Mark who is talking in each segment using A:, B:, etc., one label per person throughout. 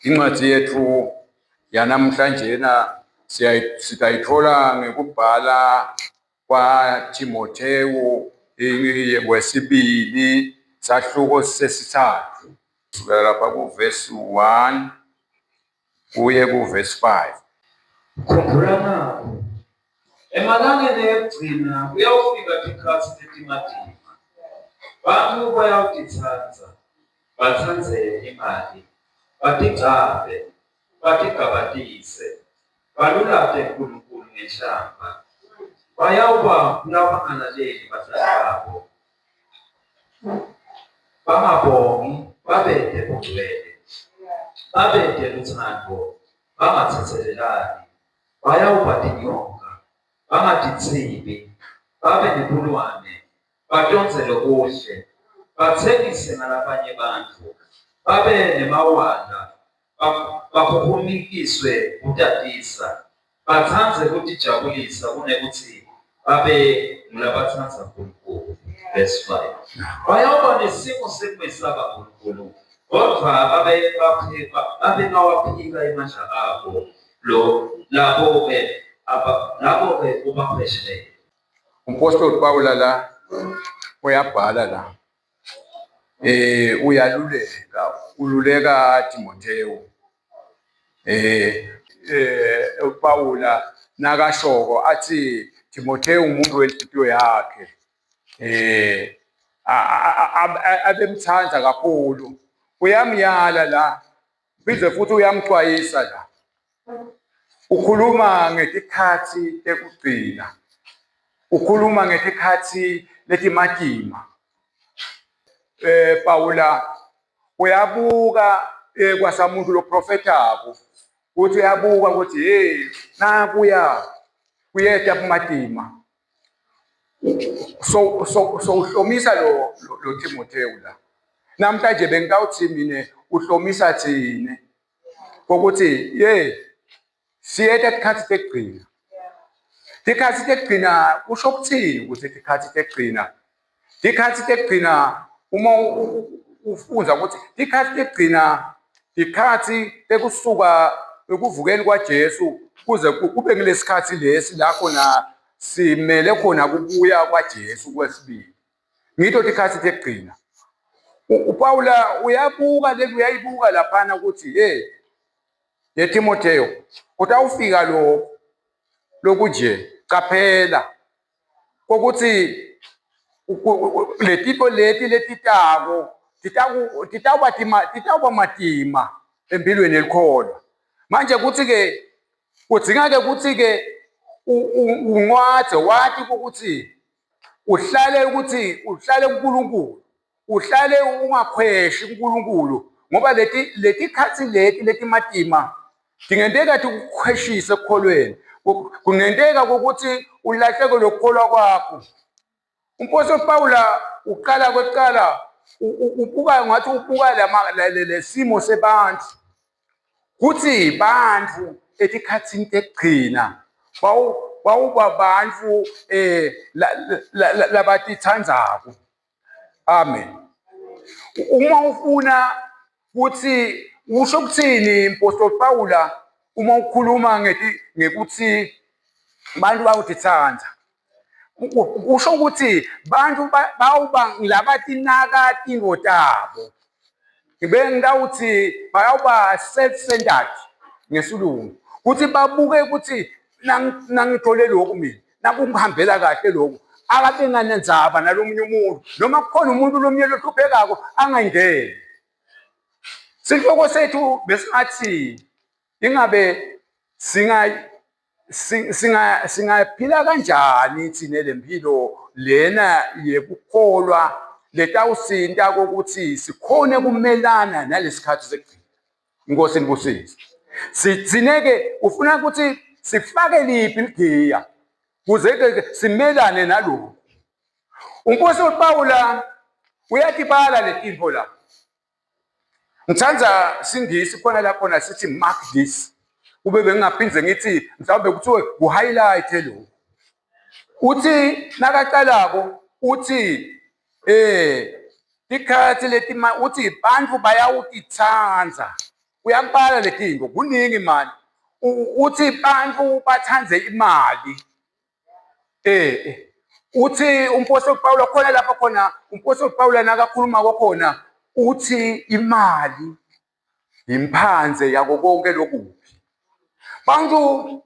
A: Incwadi yethu yanamhlanje sitayithola ngekubhala kwaTimotheyu wesibili sahluko sesithathu kusukela lapha kuvesi 1 kuye kuvesi 5.
B: Khumbula nakho emalangeni ekugcina kuyawufika tikhathi letimatima, bantfu bayawutitsandza, batsandzele imali, batigcabe, batigabatise, balulate Nkulunkulu ngenhlamba, bayawuba labangalaleli badlali babo, bangabongi, babete bugcwele, babete luthando, bangathethelelani, bayawuba tinyonga, bangatitsimbi, babe nebulwane, badondzele kuhle, batsengise ngalabanye bantfu, babe nemawala, baphumikiswe kutatisa, batsandze kutijabulisa kunekutsi babe ngulabatsandza Nkulunkulu. Verse 5. Bayawuba nesimo sekwesaba Nkulunkulu, kodwa babe bawaphika emandla abo labo-ke ubaphesheya.
A: Umpostoli Pawula la uyabhala la ululeka Timotheyu Pawula nakashoko athi Timotheyu umuntu wenhlitiyo yakhe abemthanda kakhulu, uyamyala la bize futhi uyamxwayisa la, ukhuluma ngetikhathi tekugcina, ukhuluma ngetikhathi letimatima. Pawula uyabuka kwasamuntu loprofetako ukuthi uyabuka ukuthi nakuya kuyeta kumatima. So uhlomisa lo Timotheyu la. Namhlanje bengawuthi mina uhlomisa thina ukuthi siyeta tikhathi tekugcina. Tikhathi tekugcina kusho ukuthini ukuthi tikhathi tekugcina? Tikhathi tekugcina uma ufunza ukuthi tikhathi tekugcina tikhathi tekusuka ekuvukeni kwaJesu kuze kube ngilesikhathi lesi la khona simele khona kubuya kwaJesu kwesibili. Ngito tikhathi tekugcina. uPawula uyayibuka laphana ukuthi Timotheyu utawufika lokuje qaphela kokuthi letito leti letitako titawuba matima empilweni elikholwa. Manje kuthi-ke kudzinga-ke ukuthi-ke unqwadze wathi ukuthi uhlale kuNkulunkulu, uhlale ungakhweshi uNkulunkulu ngoba letikhatsi letimatima tingenteka tikukhweshise ekukholweni, kungenteka ukuthi ulahleke lokukholwa kwakho. Umpostoli Pawula uqala ubuka ngathi ubuka lesimo sebantu kuthi bantu etikhatsini tekugcina bawuba bantu labatitsandzako. Amen. Uma ufuna ukuthi usho ukuthini umpostoli Pawula uma ukhuluma ngekuthi bantu bawutitsandza, kusho ukuthi bantu bawuba labatinaka tintfo tabo. Ngitawuthi bayawuba self-centered ngesilungu, ukuthi babuke ukuthi nangithole lokhu mina nakungihambela kahle lokhu akabe nganendzaba nalomunye umuntu, noma kukhona umuntu lomunye lohluphekako angayingeni. Sihloko sethu besingathi ingabe singaphila kanjani thina lempilo lena yekukholwa letawusinta kokuthi sikhone kumelana nalesikhathi sekugcina. Inkosi nibusise. Sithineke ufuna ukuthi sifake liphi igiya kuze simelane nalokho. Umpostoli Pawula uyatibala letintfo la. Ngithanda singisi khona la khona sithi mark this. Ube bengingaphindze ngithi mhlawumbe kuthiwe ku-highlight lokho. Uthi nakaqalako uthi tikhathi uthi bantu bayawutitsandza uyakubala letinto kuningi mani. Uthi bantu bathanze imali. Uthi umpostoli Pawulo khona lapha khona umpostoli Pawulo nakakhuluma kwakhona uthi imali imphanze yako konke lokubi. Bantu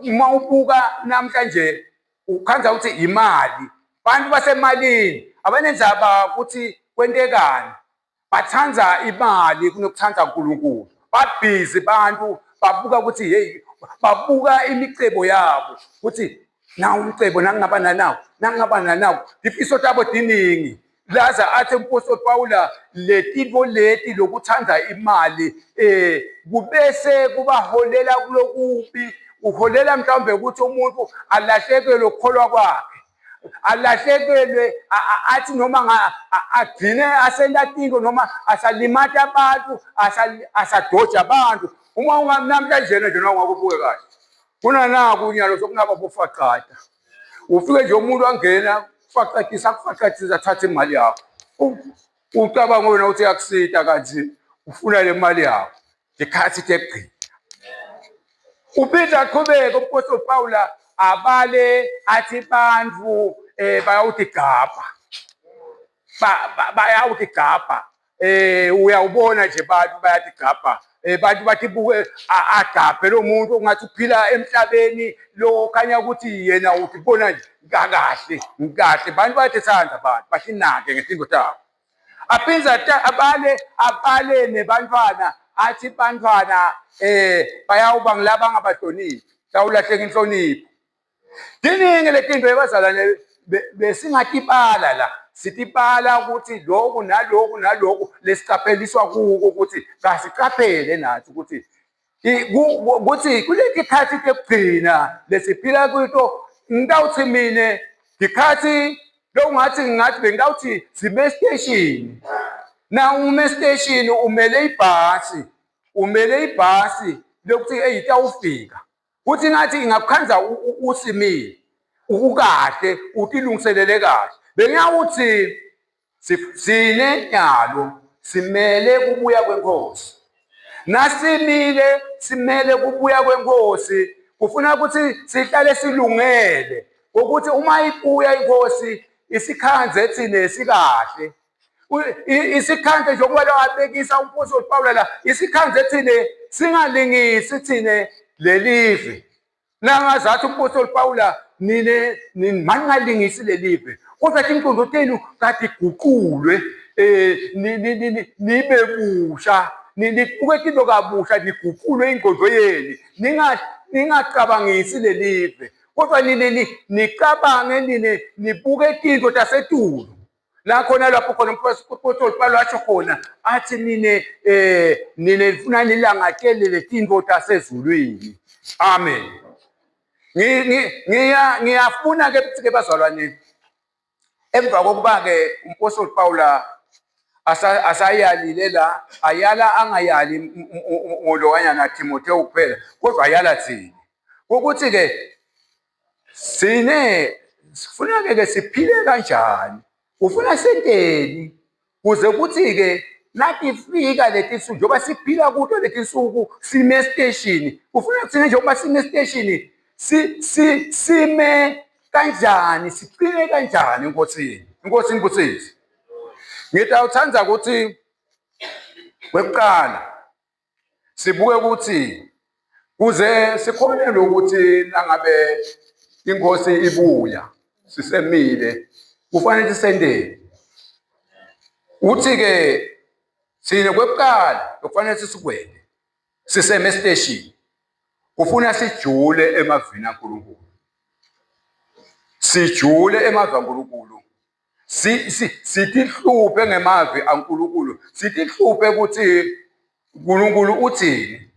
A: uma ubuka namhlanje ukhanza ukuthi imali. Bantu basemalini abanenzaba ukuthi kwentekani. Bathanza imali kunokuthanda uNkulunkulu. Babhizi bantu babuka ukuthi hey babuka imicebo yabo ukuthi nawu umcebo nangingaba nawo ifiso tabo diningi. Laza athi umpostoli Pawulo letinto leti lokuthanda imali kubese kubaholela kulokubi. Uholela mhlawumbe ukuthi umuntu alahlekelwe ukukholwa kwakhe. Alahlekelwe athi noma agcine asendatingo noma asalimata abantu asadoja abantu. Uma ungamnamhlanje nje noma ungakubuke kahle kunanaku unyalo sokunaba bofaqata. Ufike nje umuntu angena ufaqatisa akufaqatisa athathe imali yakho. Ucabanga wena uthi yakusita kanti ufuna le mali yakho ngekhathi tegqina. Uphinda aqhubeke umpostoli Pawulo abale athi bantu bayawuthi gabha. Bayawuthi gabha. Uyawubona nje bantu bayathi gabha. Bantu bathi buke agabhe lo muntu ungathi uphila emhlabeni lo khanya ukuthi yena uthi bona nje kahle kahle. Bantu bathi sandla abantu bashinake ngesinto sabo. Aphinda abale nebantwana athi bantwana bayawuba ngilaba angabahloniphi tawulahleka inhlonipho. Diningi letinto ebazalwane besingatibala la. Sitibala ukuthi lokhu nalokhu lesicapheliswa kuko ukuthi kasicaphele nathi ukuthi kuleti khathi tekugcina lesiphila kwito ngitawuthi mine ngikhathi ngathi bengawuthi sime station. Na ume station umele ibhasi lokuthi eyitawufika. Uthi ngathi ingakukhanza usimile ukukahle utilungiselele kahle. Bengiyawuthi sinenyalo simele kubuya kwenkosi. Nasimile simele kubuya kwenkosi. Kufuna ukuthi sihlale silungele ukuthi uma ibuya inkosi isikhanze thine sikahle. Isikhanze nje okwalo abekisa umpostoli Pawulo la isikhanze thine singalingisi thine lelive. Nangazathi umpostoli Pawulo nine mangalingisi lelive. Kodwa imqondo tenu kade guqulwe nibe busha nibuke into kabusha niguqulwe ingqondo yenu ningacabangisi lelive. Kodwa nicabange nibuke into tasetulu. La khona lapho khona umpostoli Pawulo atsho khona athi nine funa nilangakele letinto tasezulwini. Amen. Ngiyafuna ke bazalwane emva kokuba ke umpostoli Pawulo asayalile la ayala angayali ngolokanyana Timotheo kuphela kodwa ayala thina ukuthi ke sifuna ke siphile kanjani. Ufuna senteni kuze kuthi ke nathi fika leti nsuku njengoba siphila kuto leti nsuku sime station. Ufuna kuthina njengoba sime station sime kanjani siqine kanjani enkosini. Inkosini kusisi. Ngitawuthanda ukuthi kweqala sibuke ukuthi kuze sikhone lokuthi nangabe inkosi ibuya sisemile kufanele sisendeni. Uthi ke sine kweqala kufanele sisikwenze siseme station. Kufuna sijule emavini kaNkulunkulu. Sijule emavini kaNkulunkulu. Sitihluphe ngemavi kaNkulunkulu. Sitihluphe ukuthi uNkulunkulu uthini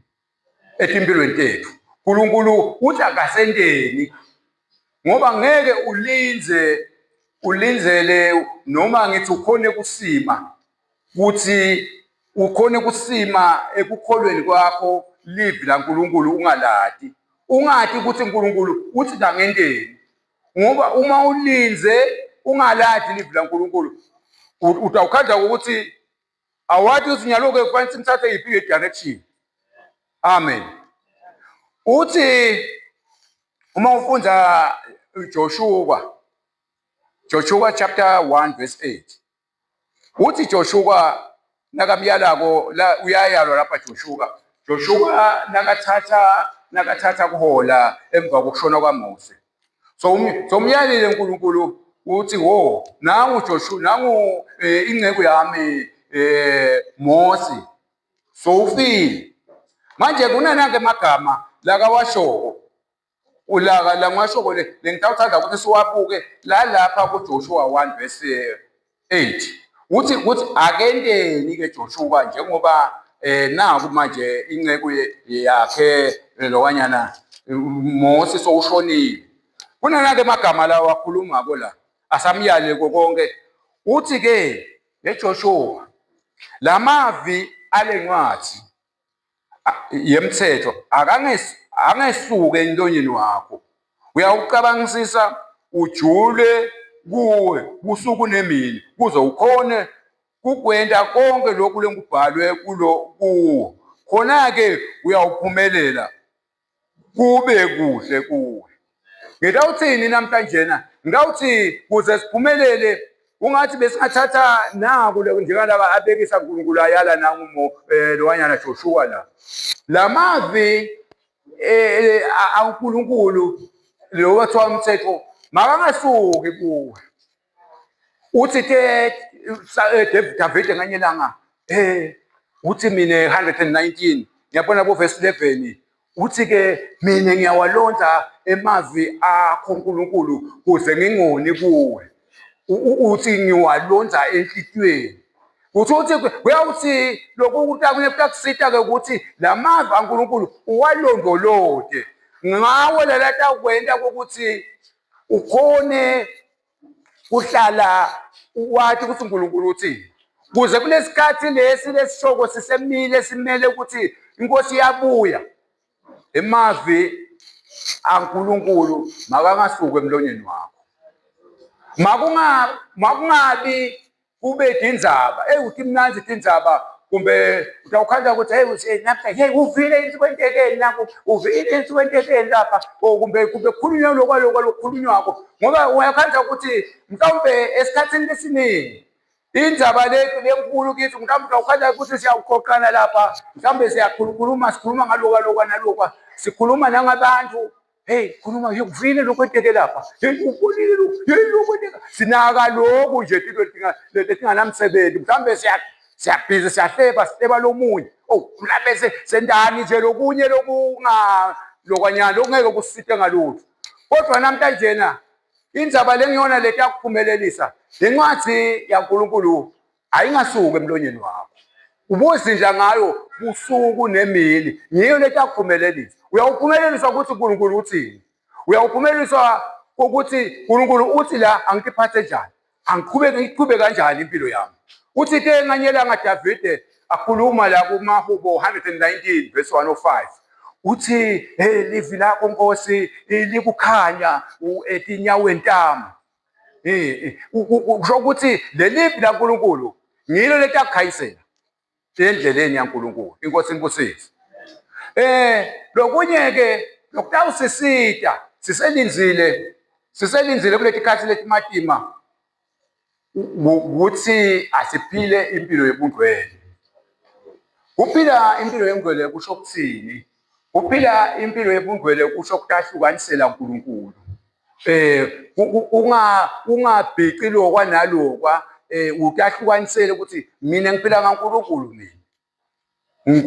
A: etimpilweni tethu. uNkulunkulu uthi akasendeni ngoba ngeke ulinzele noma ngithi ukhone kusima ukuthi ukhone kusima ekukholweni kwakho live la uNkulunkulu ungalati. Ungathi ukuthi uNkulunkulu uthi la ngendeni. Ngoba uma ulinze ungalati live la uNkulunkulu utawukhanda ukuthi Awathi ukuthi nyaloku kufanele simthathe yiphi i-direction. Amen. Uthi uma ufunda Joshua chapter 1 verse 8. Uthi Joshua nakamyalako la uyayalwa lapha Joshua nakathatha kuhola emva kokushona kwaMose. So umyalile uNkulunkulu uthi wo nangu Joshua nangu ingcebo yami Mose so ufile manje kunanake amagama la kawashoko ulaka la ngwashoko le ngitawuthanda ukuthi siwabuke la lapha kuJoshua 1 verse 8 uthi akenteni ke Joshua njengoba naku manje ingcebo yakhe lokwanyana Mose sowushonile kunanake amagama la wakhuluma ngako la asamyale konke uthi ke eJoshua lamavi alencwadi yemthetho angesuke entonyeni wakho uyawucabangisisa ujule kuwe kusuku nemini kuze ukhone kugwenta konke lokhu lengubhalwe kuwo khona ke uyawuphumelela kube kuhle kuwe. Ngitawuthini namhlanje ngitawuthi kuze siphumelele ungathi besingathatha naku njengalaba abekisa uNkulunkulu ayala nangu lokwanyana Joshua lamavi uNkulunkulu lo wathiwa umthetho makangasuki kuwe. Uthi ke David nganye langa uthi mina 119 ngiyabona ku verse 11 uthi ke mina ngiyawalonda emavi akho uNkulunkulu kuze ngingoni kuwe. Uthi ngiwalonda enhlitweni uthi uyawuthi lokhu kutakusita ke ukuthi lamavi kaNkulunkulu uwalondolode ngawo lalata kwenda ukuthi ukhone uhlala wathi ukuthi uNkulunkulu uthi kuze kulesikhathi lesishoko sisemile simele ukuthi inkosi iyabuya emavi kaNkulunkulu makangasuke emlonyeni wakho makungabi kube indzaba uthi mnanzi indzaba kumbe utawukhanda ukuthi namhla uvile insikwenteke nakho uvile insikwenteke lapha kumbe khulunywa lokwalukhulunywako ngoba uyakhanda ukuthi mhlawumbe esikhathini lesiningi indzaba lethu lenkulu kithi mhlawumbe utawukhanda ukuthi siyawuqoqana lapha mhlawumbe sikhuluma ngalokwa nalokwa sikhuluma nangabantu khuluma uvile lokwenteke lapha ukhulile lokwenteka sinaka lokhu nje letinganamsebenzi mhlawumbe siyabhiza siyahleba lomunye mhlawumbe sendani nje lokunye lokwanyana lokungeke kusite ngalutho kodwa namhlanje indzaba lengiyona leti yakuphumelelisa lencwadi yaNkulunkulu ayingasuki emlonyeni wakho ubuzinja ngayo busuku nemini ngiyo leti yakuphumelelisa uyawuphumelelisa ukuthi uNkulunkulu uthini uyawuphumelelisa ukuthi uNkulunkulu uthi la angikiphathe njani ngiqhube kanjani impilo yami uthi ke nganyelanga David akhuluma la kuMahubo 119 verse 105 uthi livi lakho Nkosi likukhanya etinyaweni tami kusho ukuthi lelivi laNkulunkulu ngilo leti yakukhayisela endleleni yaNkulunkulu inkosi inkosisi lokunye ke lokutawusisita siselinzile kuleti khathi letimatima ukuthi asiphile impilo yobungcwele. Kuphila impilo yobungcwele kusho ukuthini? Kuphila impilo yobungcwele kusho ukutahlukanisela uNkulunkulu. Ungabhiqi lokwa nalokwa utahlukanisele ukuthi mina ngiphila ngaNkulunkulu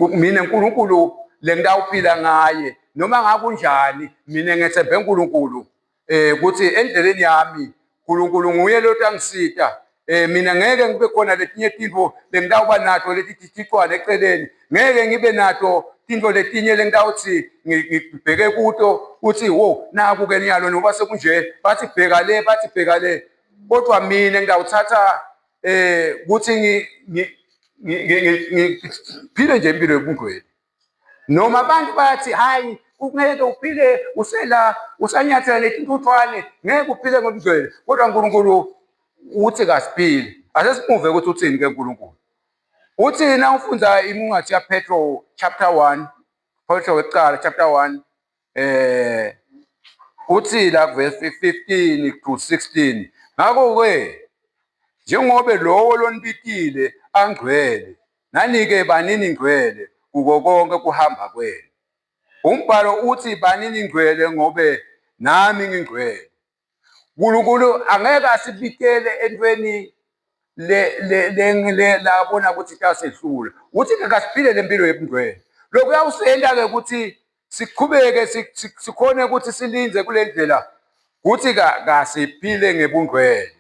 A: mina uNkulunkulu lengidawuphila ngaye noma ngakunjani mina ngethembe uNkulunkulu ukuthi endleleni yami uNkulunkulu nguye lo angisita mina ngeke ngibe khona letinye tintfo lengidawuba nato letithixwana eceleni ngeke ngibe nato tintfo letinye lengidawuthi ngibheke kuto uthi wo naku ke niyalo noba sekunje bathi bheka le kodwa mina ngidawuthatha ukuthi ngiphile nje impilo yobungcwele noma abantu bathi hayi ungeke uphile usanyathela letintuthwane ngeke uphile ngobungcwele kodwa uNkulunkulu uthi kasiphile asesimuve ukuthi uthini ke uNkulunkulu uthi na ufunda incwadi yaPetro chapter 1, Petro wekuqala chapter 1 uthi la verse 15 to 16, ngakho-ke njengoba lowo lonibitile angcwele, nani-ke banini ngcwele kuko konke kuhamba kwenu. Umbhalo uthi banini ngcwele ngobe nami ngingcwele. uNkulunkulu angeke asibikele entweni labona ukuthi itasehlula uthi akasiphile lempilo yobungcwele. Lokhu kuyawusenda-ke ukuthi siqhubeke sikhone ukuthi silinze kule ndlela kuthi kasiphile ngebungcwele,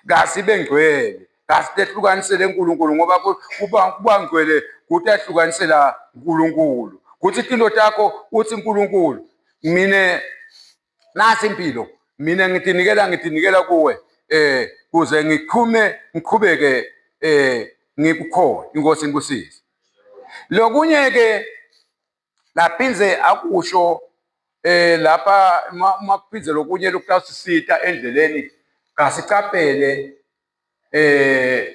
A: kasibe ngcwele, kasitehlukanisele uNkulunkulu ngoba kuba ngcwele kuthi ehlukanisela uNkulunkulu. Kuthi into takho uthi uNkulunkulu mina nasi impilo, mina ngitinikela kuwe kuze ngiqhubeke ngikukhona. Inkosi inkusise. Lokunye-ke laphinze akusho lapha makuphinze lokunye lokutawusisita endleleni, kasicapele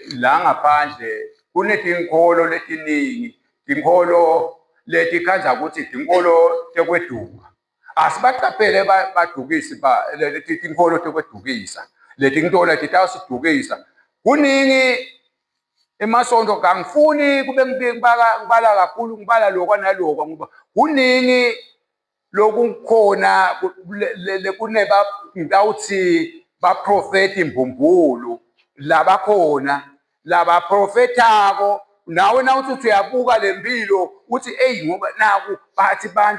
A: la ngaphandle kunetinkholo letiningi, tinkholo letikhandla ukuthi tinkholo tekweduka. Asibacapele badukisi leti tinkholo tekwedukisa, leti tinkholo titawusidukisa. Kuningi emasonto kangifuni kube ngibala kakhulu, ngibala lokwa nalokwa ngoba kuningi lokukhona ngitawuthi baprofeti mbumbulu labakhona labaprofethako. Nawe nawuthi uyabuka lempilo uthi eyi ngoba naku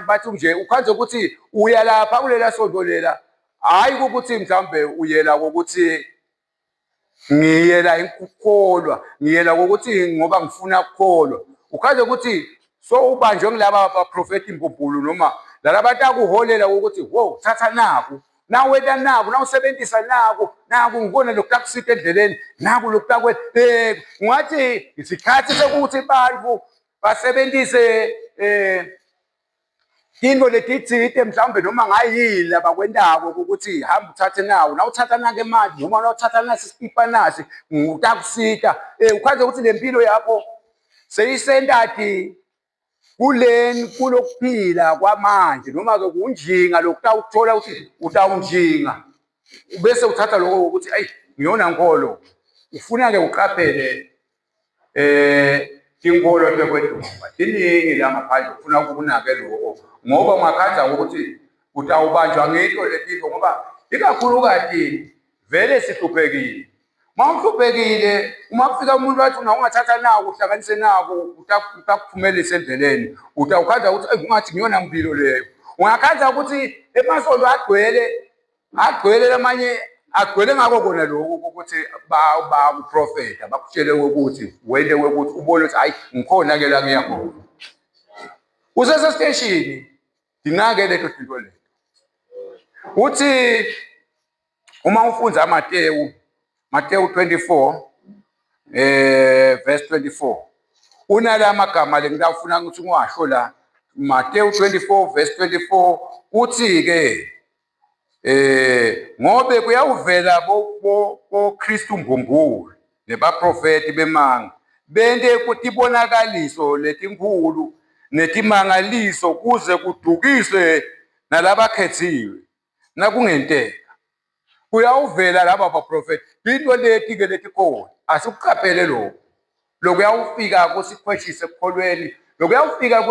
A: bathi nje ukhanze ukuthi uya lapha kulela sonto lela, hhayi ukuthi mhlawumbe uyela kokuthi ngiyela ukukholwa, ngiyela kokuthi ngoba ngifuna ukukholwa. Ukhanze ukuthi so ubanjwe ngilaba baprofeti mbumbulu noma lalabantu akuholela ukuthi wo thatha naku, naweta naku, nawusebenzisa naku ngibona lokukusita endleleni, naku lokutakwenza. Ngathi isikhathi sokuthi bantu basebenzise into letitsite mhlawumbe noma ngayila bakwentako ukuthi hamba uthathe nawo, nawuthatha nake imali noma nawuthatha nasi isikipa nasi utakusita. Ukhanze ukuthi lempilo yakho seyisendadi kulokuphila kwamanje, noma-ke kunjinga lokutawuthola ukuthi utawunjinga, bese uthatha lokho ukuthi ayi ngiyona nkolo. Ufuna-ke uqaphele tinkholo tekweduka tiningi la ngaphandle, ufuna ukunake lokho ngoba ungakhanza ukuthi utawubanjwa ngento letinto ngoba ikakhulukazi vele sihluphekile. Mawuhluphekile, uma kufika umuntu wathi ungathatha naku uhlanganise naku utakuphumelisa endleleni, utawukhanza ukuthi ungathi ngiyona mpilo leyo. Ungakhanza ukuthi emasonto agcwele lamanye agcwele ngako kona lokho ukuthi bakuprofeta bakutshele ukuthi wente ukuthi ubone ukuthi hayi ngikhona-ke la ngiyakhona. Usesesiteshini dinake leto tinto leto. Uthi uma ufunza Matewu 24 verse 24, unala magama ngitafuna ukuthi ngiwasho la. Matewu 24 verse 24 uthi-ke ngobe kuyawuvela boKristu mbumbulu nebaprofeti bemanga bente kutibonakaliso letinkulu netimangaliso kuze kudukiswe nalabakhethiwe nakungenteka. Kuyawuvela laba baprofeti into leti-ke letikhona, asikuqaphele lokho. Lokuyawufika kusikhweshise ekukholweni, lokuyawufika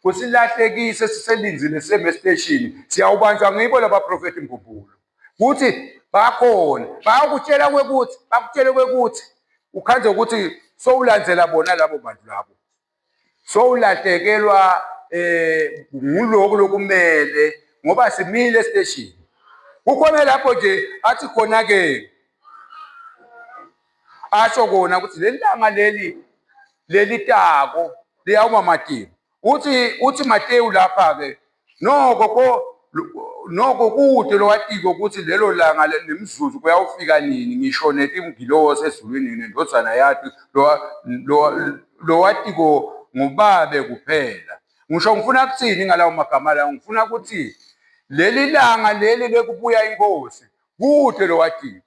A: kusilahlekise siselinzile siseme esiteshini, siyawubanjwa ngibo laba baprofeti mbumbulu kuthi bakhona bakutshela kwekuthi ukhanze ukuthi sowulandzela bona labo bantu labo, sowulahlekelwa nguloku lokumele ngoba simile esiteshini. Kukhona lapho nje athi khona-ke asho kona ukuthi leli langa leli tako liyawuma Matewu. Uthi Matewu lapha-ke noko kude lowatiko ukuthi lelo langa nemzuzu kuyawufika nini, ngisho netingilosi ezulwini nendodana yathi lowatiko ngubabe kuphela. Ngisho ngifuna kuthini ngalawo magama lawo, ngifuna ukuthi leli langa leli lekubuya inkosi kude lowatiko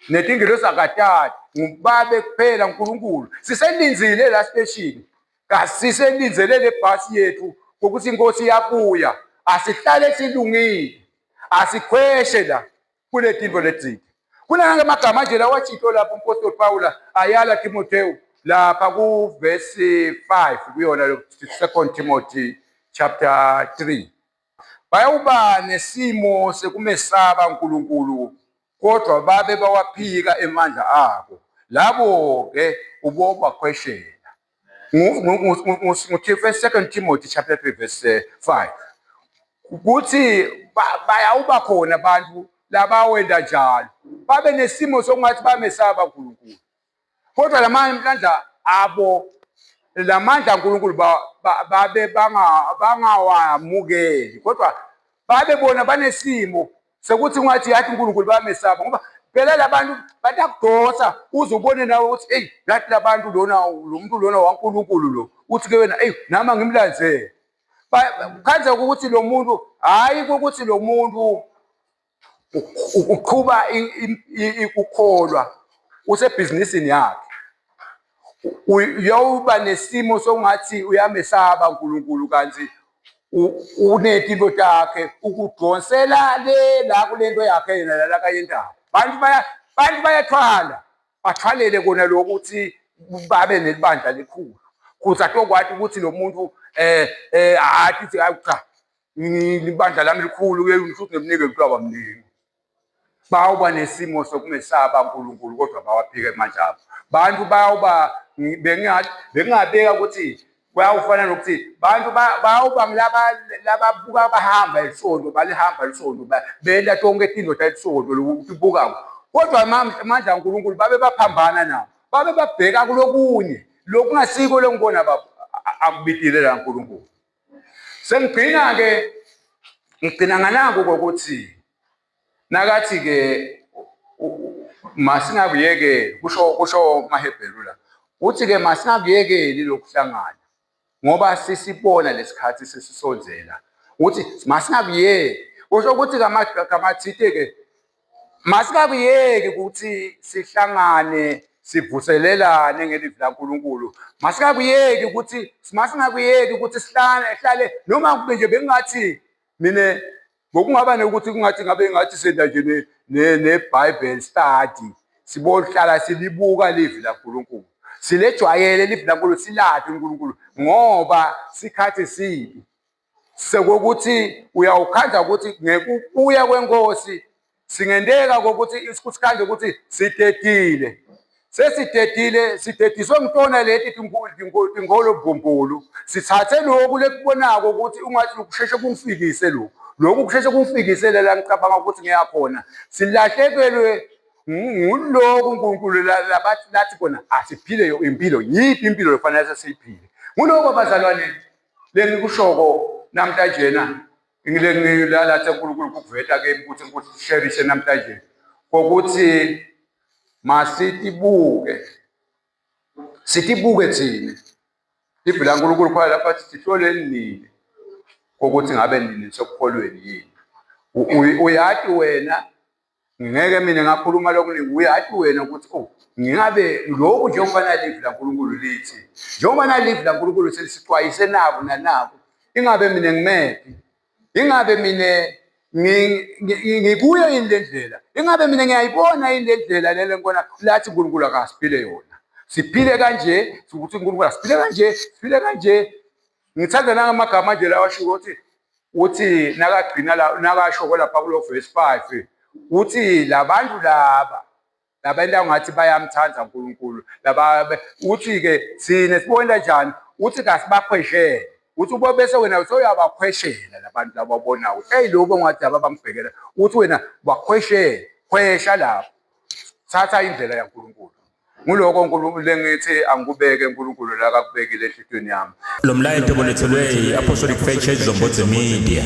A: netingilosi akatati ngubabe kuphela uNkulunkulu. Siselinzile la station, kasiselinzele le bhasi yethu ukuthi inkosi iyabuya. Asihlale silungile, asikhweshe la kule tinto lezi. Kunanga amagama nje lawa wathito lapho umpostoli Paula ayala Timotheo lapha ku verse 5 kuyona lo 2 Timothy chapter 3. Bayawuba nesimo sekumesaba uNkulunkulu kodwa babe bawaphika emandla abo. Labo ke uboba khweshela. Nguthi first 2 Timothy chapter 3 verse 5. Ukuthi bayawuba khona abantu labawenda njalo. Babe nesimo sokungathi bamesaba uNkulunkulu. Kodwa lamandla abo lamandla uNkulunkulu babe bangawamukeli. Kodwa babe bona banesimo sekuthi ngathi yathi uNkulunkulu bamesaba ngoba phela labantu batakudosa uzubone nawe ukuthi hey nathi labantu lona lo muntu lona waNkulunkulu lo uthi ke wena hey nama ngimlanzele. Khanze ukuthi lo muntu hayi ukuthi lo muntu uqhuba ukukholwa usebhizinisini yakhe. Uyawuba nesimo sokungathi uyamesaba uNkulunkulu kanti unetinto takhe ukudonsela la kulento yakhe yena la kayendayo. Bantu bayathwala bathwalele kona lokuthi babe nelibandla likhulu. Kuthi atokwathi ukuthi lo muntu athi cha libandla lami likhulu ke ngisuthi ngemnike umhlaba mningi. Bawuba nesimo sokumesaba uNkulunkulu kodwa bawaphika emandla abo. Bantu bawuba bengingabeka ukuthi kuyawufana nokuthi bantu bawuba laba buka bahamba elisonto balihamba elisonto benda tonke izinto elisonto lokubuka. Kodwa amandla uNkulunkulu babe baphambana nabo. Babe babheka kulokunye lokungasiko lengibona akubidile la uNkulunkulu. Sengigcina ke ngigcina nganako ukuthi nakathi ke masingabuyeke kusho maHebheru la uthi ke masingabuyekeli lokuhlangana ngoba sisibona lesikhathi sesisonzela uthi masingabuyeki kusho ukuthi kamathite ke masingabuyeki ukuthi sihlangane sivuselelane ngelizwi laNkulunkulu. Masingabuyeki ukuthi sihlale noma kube nje bengathi mina ngokungaba nokuthi kungathi ngabe ngathi senda nje neBible study sibohlala silibuka ilizwi laNkulunkulu. Silejwayele ilizwi laNkulunkulu silathi uNkulunkulu ngoba sikhathi sibi. Sekukuthi uyawukhanda ukuthi ngekubuya kwenkosi singendeka ukuthi isikhathi ukuthi sidedile. Sidediswe ngitona leti tingolo bhumbulu. Sithathe lokhu lekubonako ukuthi ungathi ukusheshe kumfikise lokhu. Lokhu kusheshe kumfikisele la ngicabanga ukuthi ngiyakhona. Silahlekelwe nguloku uNkulunkulu lathi khona asiphile impilo yipi impilo lefanele siyiphile. Nguloko bazalwane lengikushoko namhlanje ngilala uNkulunkulu ukuveta ke ukuthi ngikushare namhlanje ukuthi masitibuke thina ibhila uNkulunkulu khona lapha sihlole nini ukuthi ngabe nini sokukholweni yini. Uyathi wena ngeke mina ngakhuluma lokuningi uyathi wena ukuthi ngingabe lokhu njengoba nalivwi laNkulunkulu lithi njengoba nalivwi laNkulunkulu selisixwayise nabo nanabo ingabe mina ngimephi ingabe mina ngikuyo yini lendlela ingabe mina ngiyayibona yini lendlela lele ngibona lathi uNkulunkulu akasiphile yona siphile kanje ukuthi uNkulunkulu siphile kanje. Ngithanda nangamagama nje lawa asho uthi nakagcina la nakashoko lapha kulo verse 5 uthi labantu labantu angathi bayamthanda uNkulunkulu uthi ke sine sibona njani uthi kasibakhweshele uthi ube bese wena usoyabakhweshela labantu lababonayo lobo ngathi ababangibhekela uthi wena khwesha lapho thatha indlela yaNkulunkulu. Nguloko uNkulunkulu lengithi angikubeke uNkulunkulu la akubekile ehlizweni yami.
C: Lo mlayeto olethelwe iApostolic Faith Church Zombodze Media.